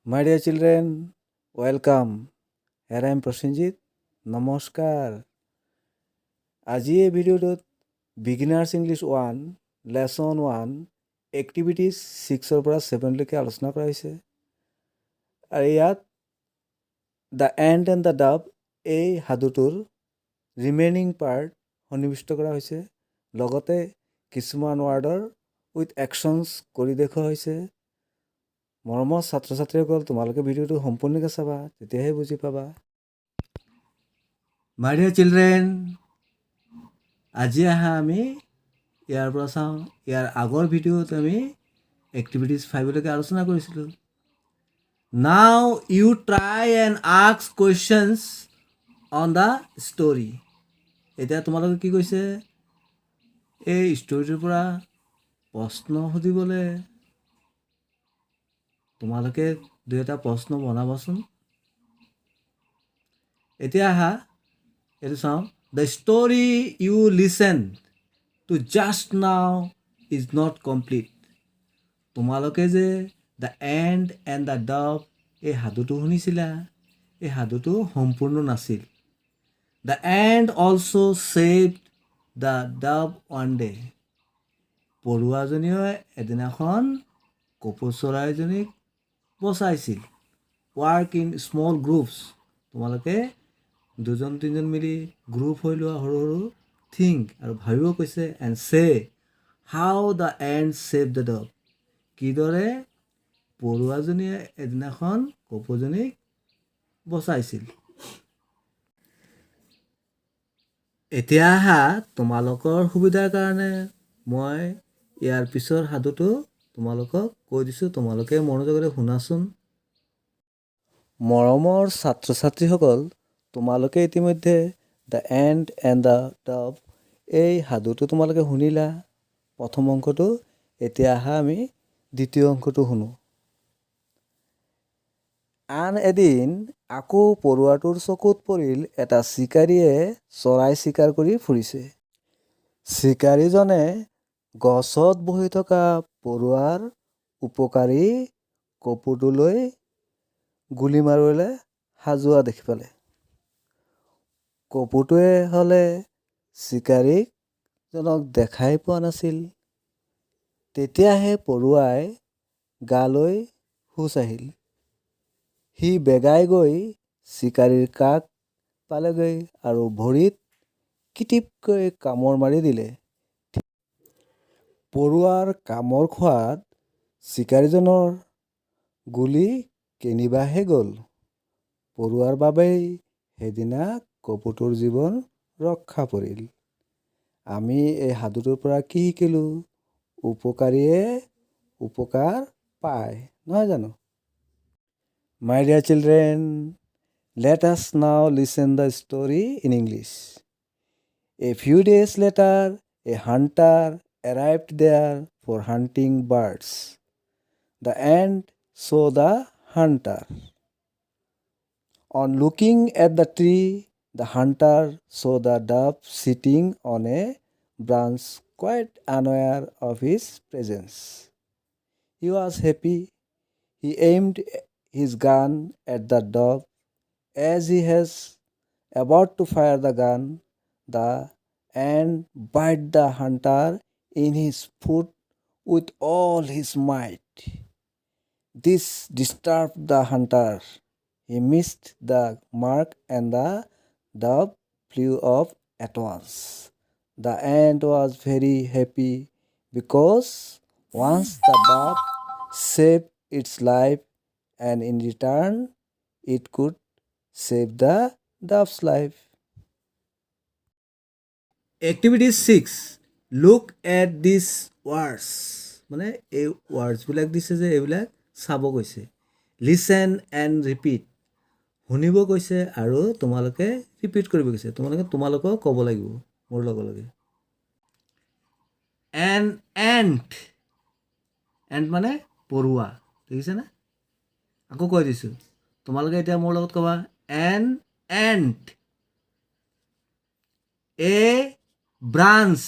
My dear children, welcome. Here I am Prosenjit. নমস্কাৰ। আজি এই ভিডিঅ'টোত বিগিনাৰ্ছ ইংলিছ 1 লেচন 1 এক্টিভিটিজ 6ৰ পৰা 7লৈকে আলোচনা কৰা হৈছে। আৰু ইয়াত দ্য এণ্ট এণ্ড দ্য ডাব এই সাধুটোৰ ৰিমেইনিং পাৰ্ট সন্নিৱিষ্ট কৰা হৈছে। লগতে কিছুমান ৱাৰ্ডৰ উইথ একশ্যনছ কৰি দেখুওৱা হৈছে। মৰমৰ ছাত্ৰ ছাত্ৰীসকল, তোমালোকে ভিডিঅ'টো সম্পূৰ্ণকৈ চাবা, তেতিয়াহে বুজি পাবা। মাই ডিয়াৰ চিলড্ৰেন, আজি আহা আমি ইয়াৰ পৰা চাওঁ। ইয়াৰ আগৰ ভিডিঅ'ত আমি এক্টিভিটিজ 5লৈকে আলোচনা কৰিছিলোঁ। Now you try and ask questions on the story. এতিয়া তোমালোকে কি কৈছে, এই ষ্টৰীটোৰ পৰা প্ৰশ্ন সুধিবলৈ তোমালোকে 2-এটা প্ৰশ্ন বনাবাচোন। এতিয়া আহা এইটো চাওঁ। The story you listen to just now is not complete. তোমালোকে যে দ্য এণ্ট এণ্ড দ্য ডাব এই সাধুটো শুনিছিলা, এই সাধুটো সম্পূৰ্ণ নাছিল। The ant also' saved the dove one day. পৰুৱাজনীয়ে এদিনাখন কপৌ চৰাইজনীক বচাইছিল। Work in small groups. তোমালোকে 2-3জন মিলি গ্ৰুপ হৈ লোৱা সৰু সৰু থিংক আৰু ভাবিব কৈছে। এণ্ড চে হাউ the and save the dog. কিদৰে পৰুৱাজনীয়ে এদিনাখন কপৌজনীক বচাইছিল। এতিয়া আহা তোমালোকৰ সুবিধাৰ কাৰণে মই ইয়াৰ পিছৰ সাধুটো তোমালোকক কৈ দিছোঁ, তোমালোকে মনোযোগেৰে শুনাচোন। মৰমৰ ছাত্ৰ ছাত্ৰীসকল, তোমালোকে ইতিমধ্যে দ্য এণ্ট এণ্ড দ্য ডাব এই সাধুটো তোমালোকে শুনিলা, প্ৰথম অংশটো। এতিয়া আহা আমি দ্বিতীয় অংশটো শুনো। আন এদিন আকৌ পৰুৱাটোৰ চকুত পৰিল এটা চিকাৰীয়ে চৰাই চিকাৰ কৰি ফুৰিছে। চিকাৰীজনে গছত বহি থকা পৰুৱাৰ উপকাৰী কপৌটোলৈ গুলী মাৰিবলৈ সাজোৱা দেখি পালে। কপৌটোৱে হ'লে চিকাৰীজনক দেখাই পোৱা নাছিল। তেতিয়াহে পৰুৱাই গালৈ খোজ আহিল। সি বেগাই গৈ চিকাৰীৰ কাষ পালেগৈ আৰু ভৰিত কিটিপকৈ কামোৰ মাৰি দিলে। পৰুৱাৰ কামোৰ খোৱাত চিকাৰীজনৰ গুলী কেনিবাহে গ'ল। পৰুৱাৰ বাবেই সেইদিনা কপৌটোৰ জীৱন ৰক্ষা পৰিল। আমি এই সাধুটোৰ পৰা কি শিকিলোঁ? উপকাৰীয়ে উপকাৰ পায়, নহয় জানো? My dear children, let us now listen the story in English. A few days later, a hunter arrived there for hunting birds. The ant saw the hunter. On looking at the tree, the hunter saw the dove sitting on a branch, quite unaware of his presence. He was happy. He aimed his gun at the dove. As he was about to fire the gun, the ant bit the hunter in his foot with all his might. This disturbed the hunter. He missed the mark and the dove flew off at once. The ant was very happy because once the dove saved its life, and in return it could save the dove's life. Activity 6. Look at these words. মানে এই ৱৰ্ডছবিলাক দিছে যে এইবিলাক চাব কৈছে। Listen and repeat. শুনিব কৈছে আৰু তোমালোকে ৰিপিট কৰিব কৈছে। তোমালোকক ক'ব লাগিব মোৰ লগে লগে। N and. এণ্ট মানে পৰুৱা, দেখিছেনে? আকৌ কৈ দিছোঁ, তোমালোকে এতিয়া মোৰ লগত ক'বা। N and. A branch.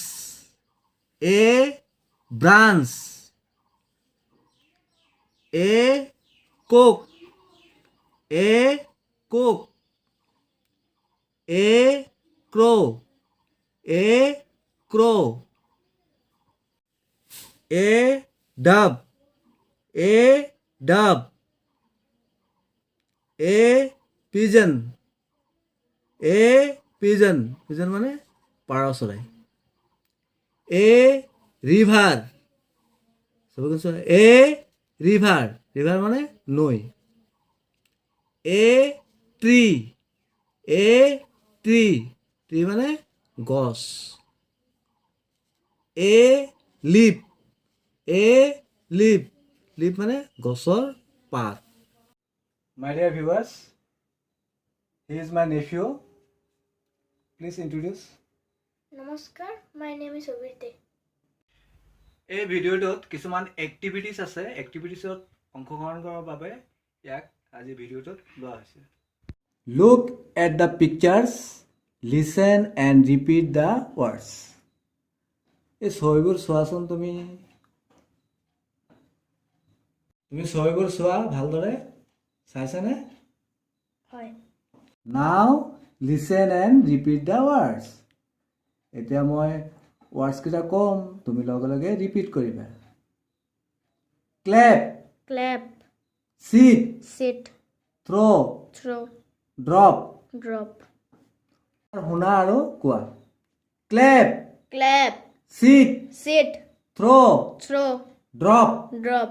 A branch. এ কোক। A cook. A crow. A crow. A dove. A dove. A pigeon. A pigeon. Pigeon মানে পাৰ চৰাই। A river. সবে কৈছো A river. River মানে নৈ। A tree. A tree. Tree মানে গছ। A leaf. A leaf. Leaf মানে গছৰ পাত। My dear viewers, he is my nephew. Please introduce. নমস্কাৰ, my name is Obirte. এই ভিডিঅ'টোত কিছুমান এক্টিভিটিছ আছে, এক্টিভিটিছত অংশগ্ৰহণ কৰাৰ বাবে ইয়াক আজি ভিডিঅ'টোত লোৱা হৈছে। Look at the pictures, listen and repeat the words. এই ছবিবোৰ চোৱাচোন তুমি ছবিবোৰ চোৱা ভালদৰে চাইছানে? হয়। Now listen and repeat the words. এতিয়া মই words কেইটা কম, তুমি লগে লগে ৰিপিট কৰিবা। Clap, Clap, sit, sit, throw, throw, drop. drop. শুনা আৰু কোৱা। Clap, Clap, sit, sit, throw, throw, drop. drop.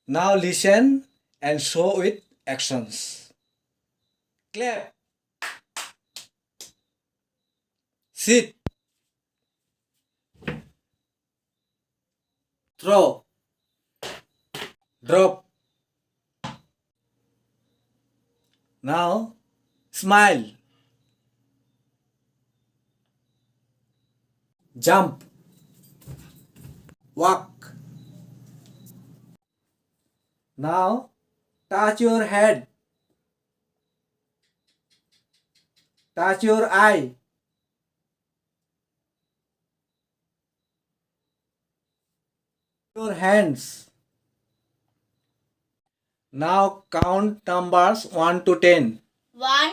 Now listen and show with actions. Clap. Sit. Throw. Drop. Now smile. Jump. Walk. Now touch your head. Touch your eye. Your hands. Now count numbers 1 to 10. 1,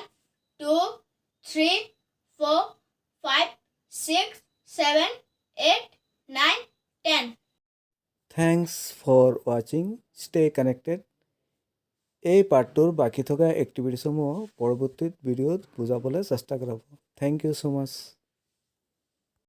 2, 3, 4, 5, 6, 7, 8, 9, 10. Thanks for watching. Stay connected. এই পাৰ্টটোৰ বাকী থকা এক্টিভিটিসমূহ পৰৱৰ্তী ভিডিঅ'ত বুজাবলৈ চেষ্টা কৰাব। Thank you so much.